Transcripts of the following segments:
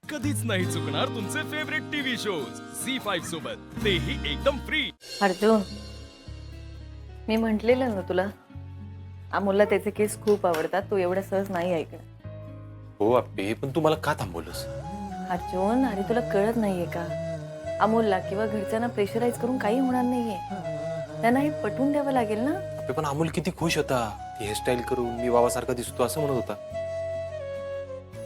कधीच नाही चुकणार तुमचे फेवरेट टीव्ही शोज झी5 सोबत, तेही एकदम फ्री। अर्जुन, मी म्हटलेलं ना तुला, अमोलला त्याचे केस खूप आवडतात, तो एवढा सहज नाही ऐकणार। हो आप्पे, पण तू मला का थांबवलंस? अर्जुन, अरे तुला कळत नाहीये का, अमोलला किंवा घरच्यांना प्रेशराईज करून काही होणार नाहीये, त्यांना हे पटवून द्यावं लागेल ना। आप्पे, पण अमोल किती खुश होता, हेअरस्टाईल करून मी बाबासारखा दिसतो असं म्हणत होता।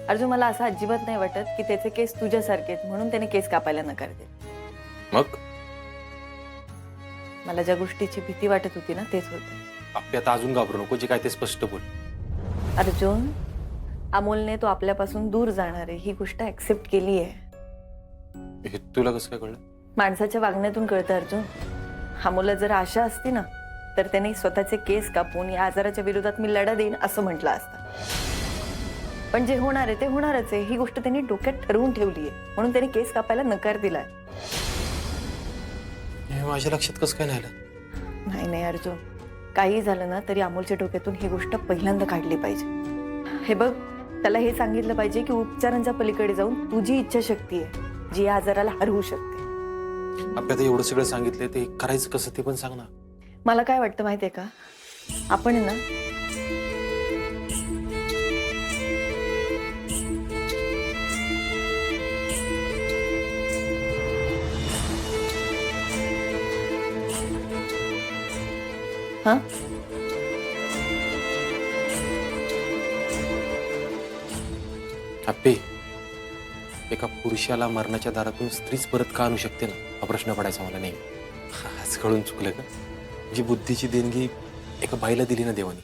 अर्जुन, मला असं अजिबात नाही वाटत की त्याचे केस तुझ्यासारखे आहेत म्हणून त्याने केस कापायला नकार दे। मग मला ज्या गोष्टीची भीती वाटत होती ना तेच होते। आप्पे, आता अजून घाबरू नको, जे काय ते स्पष्ट बोल। अर्जुन, अमोलने तो आपल्यापासून दूर जाणार आहे ही गोष्ट ऍक्सेप्ट केली आहे। हे तुला कसं काय कळलं? माणसाच्या वागण्यातून कळतं अर्जुन। अमोलला जर आशा असती ना तर त्याने स्वतःचे केस कापून या आजाराच्या विरोधात मी लढा देईन असं म्हटलं असतं, पण जे होणार आहे ते होणारच आहे ही गोष्ट त्यांनी डोक्यात ठरवून ठेवली आहे म्हणून त्याने केस कापायला नकार दिलाय। हे माझ्या लक्षात कसं काय नाही आलं? नाही नाही अर्जुन, काही झालं ना तरी अमोलच्या डोक्यातून ही गोष्ट पहिल्यांदा काढली पाहिजे। हे बघ, त्याला हे सांगितलं पाहिजे की उपचारांच्या पलीकडे जाऊन तुझी इच्छाशक्ती आहे जी या आजाराला हरवू शकते। आप्पे, आता एवढं सगळं सांगितलंय, ते करायचं कसं ते पण सांग ना। मला काय वाटतं माहितीये का, आपण आहे ना हा आप्पे, एका पुरुषाला मरणाच्या दारातून स्त्रीच परत का आणू शकते ना, हा प्रश्न पडायचा मला नाही। आज कळून चुकलं का? जी बुद्धीची देणगी एका बाईला दिली ना देवानी,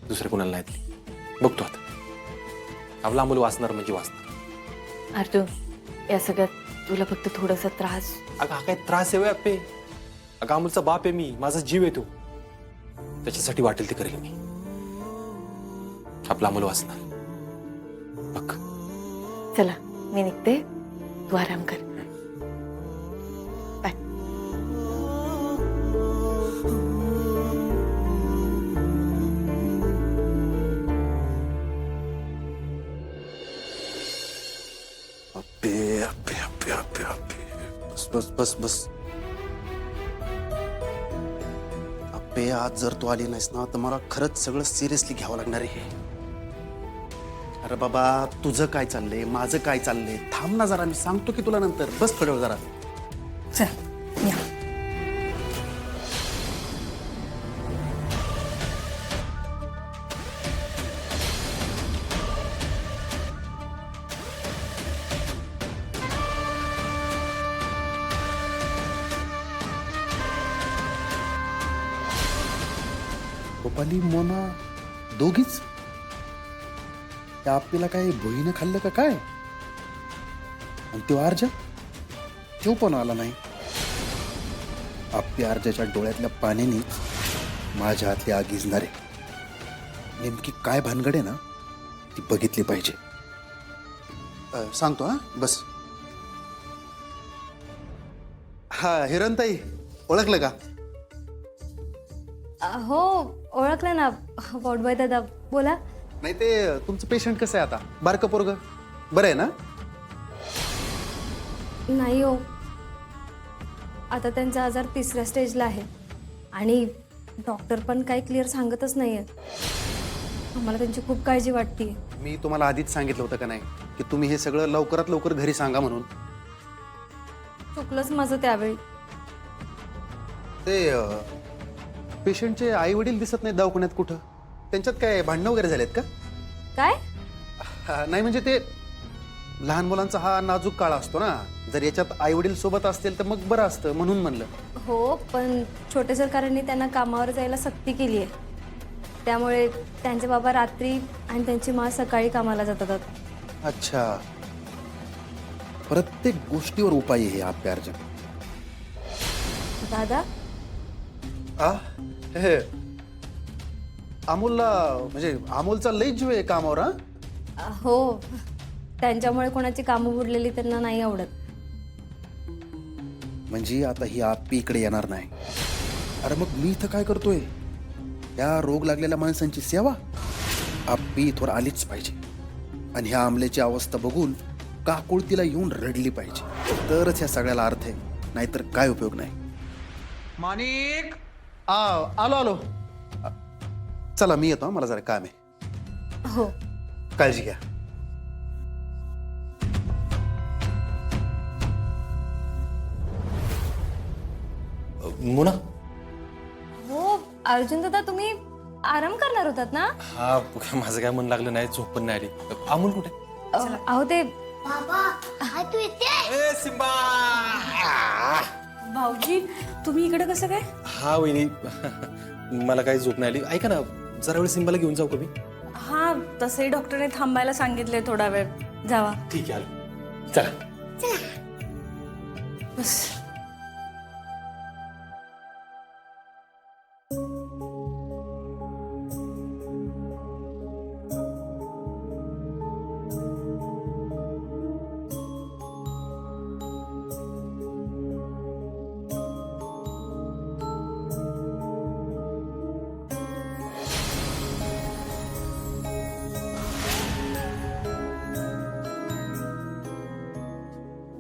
दुसऱ्या कुणाला नाही दिली। बघतो आता आपला अमोल वाचणार म्हणजे वाचणार। अर्जुन, या सगळ्यात तुला फक्त थोडासा त्रास। अगं हा काय त्रास आहे व्हय आप्पे? अगं अमोलचा बाप आहे मी, माझा जीव आहे तो, त्याच्यासाठी वाटेल ते करेल मी। आपला अमोल वाचणार बघ। चला मी निघते, तू आराम कर। बाय। अप्पे अप्पे अप्पे अप्पे अप्पे, बस बस बस बस। अप्पे, आज जर तू आली नाहीस ना तर मला खरंच सगळं सिरियसली घ्यावं लागणार आहे। अरे बाबा, तुझं काय चाललंय, माझं काय चाललंय, थांब ना जरा, मी सांगतो की तुला नंतर, बस थोड्या वेळ जरा। चल या। गोपाली, मोना दोघीच? त्या आप्पीला काय भुईनं खाल्लं का काय? आणि तो आर्जा, तो पण आला नाही। आप्पी आर्जाच्या डोळ्यातल्या पाण्यानेच माझ्या हातली आग विझणार आहे। नेमकी काय भानगड आहे ना ती बघितली पाहिजे। सांगतो हा, बस। हा, हिरणताई ओळखलं का? हो ओळखलं ना, वॉर्डबॉय दादा बोला। नाही, ते तुमचं पेशंट कसं आहे आता, बारकं पोरगं बरं आहे ना? नाही हो, आता त्यांचा आजार 3ऱ्या स्टेजला आहे आणि डॉक्टर पण काही क्लिअर सांगतच नाही आहेत। आम्हाला त्यांची खूप काळजी वाटते। मी तुम्हाला आधीच सांगितलं होतं का नाही की तुम्ही हे सगळं लवकरात लवकर घरी सांगा म्हणून? चुकलंच माझं त्यावेळी। ते पेशंटचे आई वडील दिसत नाहीत दवाखान्यात कुठं, त्यांच्यात काय भांडणं वगैरे झालेत का? काय? नाही म्हणजे ते लहान मुलांचा हा नाजूक काळ असतो ना, जर याच्यात आई वडील सोबत असतील तर मग बरं असतं म्हणून म्हणलं। हो, पण छोटे सरकारांनी त्यांना कामावर जायला सक्ती केली आहे, त्यामुळे त्यांचे बाबा रात्री आणि त्यांची माँ सकाळी कामाला जातात। अच्छा, प्रत्येक गोष्टीवर उपाय आहे आप्पे अर्जुन। दादा, हे अमोलला, म्हणजे अमोलचा लई जीव आहे कामावर। हा, हो, त्यांच्यामुळे कोणाची कामं बुडलेली त्यांना नाही आवडत। म्हणजे आता ही आप्पी इकडे येणार नाही? अरे मग मी इथं काय करतोय? या रोग लागलेल्या माणसांची सेवा? आप्पी इथवर आलीच पाहिजे आणि ह्या आमल्याची अवस्था बघून काकुळतीला येऊन रडली पाहिजे, तरच ह्या सगळ्याला अर्थ आहे, नाहीतर काय उपयोग नाही. माणिक आलो आलो. चला मी येतो, मला जरा काम आहे. हो. काळजी घ्या. मुना. हो अर्जुन दादा, तुम्ही आराम करणार होतात ना? हा माझं काय मन लागलं नाही, झोप पण नाही आली. अमोल कुठे? अहो ते ए सिम्बा. भाऊजी तुम्ही इकडे कसं काय? हा वहिनी, मला काही झोप नाही आली. ऐका ना, जरा वेळ सिम्बाला घेऊन जाऊ का मी? हा तसंही डॉक्टरने थांबायला सांगितले थोडा वेळ. जावा. ठीक आहे, आलो. चला. बस.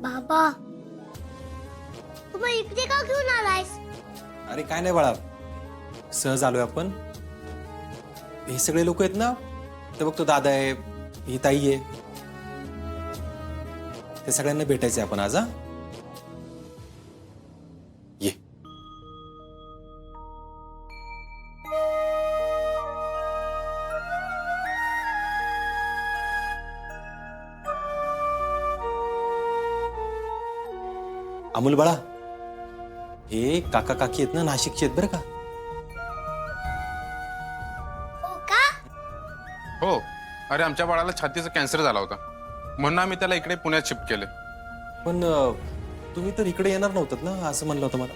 बाबा तुम्ही इकडे का घेऊन आलायस? अरे काय नाही बाळा, सहज आलोय आपण. हे सगळे लोक आहेत ना, ते बघतो दादा आहे, ही ताई आहे, ते सगळ्यांना भेटायचंय आपण आज. हा ये. अमोल बाळा, हे काका काकी आहेत ना, नाशिकचे आहेत बरं का. हो का? हो. अरे आमच्या बाळाला छातीचा कॅन्सर झाला होता, म्हणून आम्ही त्याला इकडे पुण्यात शिफ्ट केले. पण तुम्ही तर इकडे येणार नव्हतात ना, असं म्हणलं होतं मला.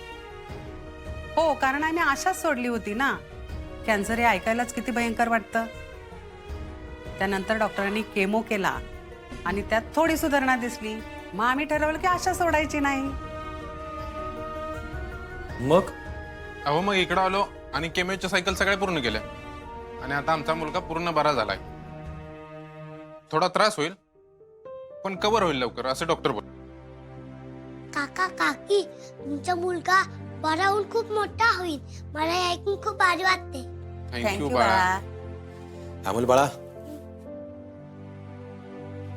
हो, कारण आम्ही आशाच सोडली होती ना. कॅन्सर हे ऐकायलाच किती भयंकर वाटतं. त्यानंतर डॉक्टरांनी केमो केला आणि त्यात थोडी सुधारणा दिसली. मग आम्ही ठरवलं की आशा सोडायची नाही. मग अहो मग इकडे आलो आणि केमिओच्या सायकल सगळ्या पूर्ण केल्या आणि आता आमचा मुलगा पूर्ण बरा झालाय. थोडा त्रास होईल पण कव्हर होईल लवकर, असं डॉक्टर बोल. काका काकी तुमचा मुलगा बरा होऊन खूप मोठा होईल. मला हे ऐकून खूप भारी वाटते. थँक्यू बाळा. अमोल बाळा,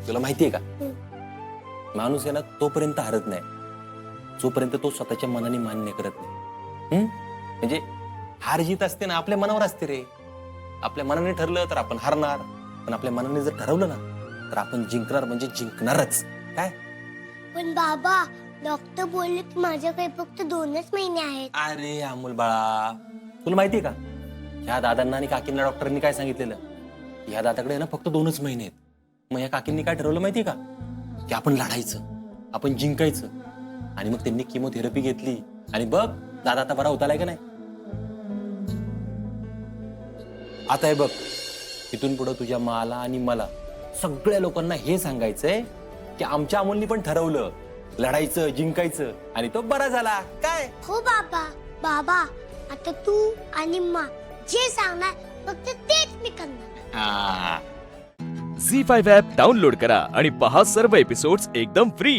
तुला माहितीये का, माणूस आहे ना तोपर्यंत हरत नाही जोपर्यंत तो स्वतःच्या मनाने मान्य करत नाही. म्हणजे हार जीत असते ना आपल्या मनावर असते रे. आपल्या मनाने ठरलं तर आपण हारणार, पण आपल्या मनाने जर ठरवलं ना तर आपण जिंकणार, म्हणजे जिंकणारच. काय? पण बाबा डॉक्टर बोलले की माझ्याकडे फक्त 2च महिने आहेत. अरे अमोल बाळा, तुला माहितीये का, ह्या दादांना आणि काकींना डॉक्टरांनी काय सांगितलेलं, ह्या दादाकडे ना फक्त 2च महिने आहेत. मग या काकींनी काय ठरवलं माहितीये का, की आपण लढायचं, आपण जिंकायचं. आणि मग त्यांनी किमोथेरपी घेतली आणि बघ दादा आता बरा होता का नाही. आता हे बघ, इथून पुढे तुझ्या माला आणि मला सगळ्या लोकांना हे सांगायचंय की आमच्या अमोलनी पण ठरवलं लढायचं, जिंकायचं, आणि तो बरा झाला. काय? हो बाबा. बाबा आता तू आणि मा जे सांगणार फक्त तेच मी करणार. झी5 ॲप डाउनलोड करा आणि पहा सर्व एपिसोड्स एकदम फ्री.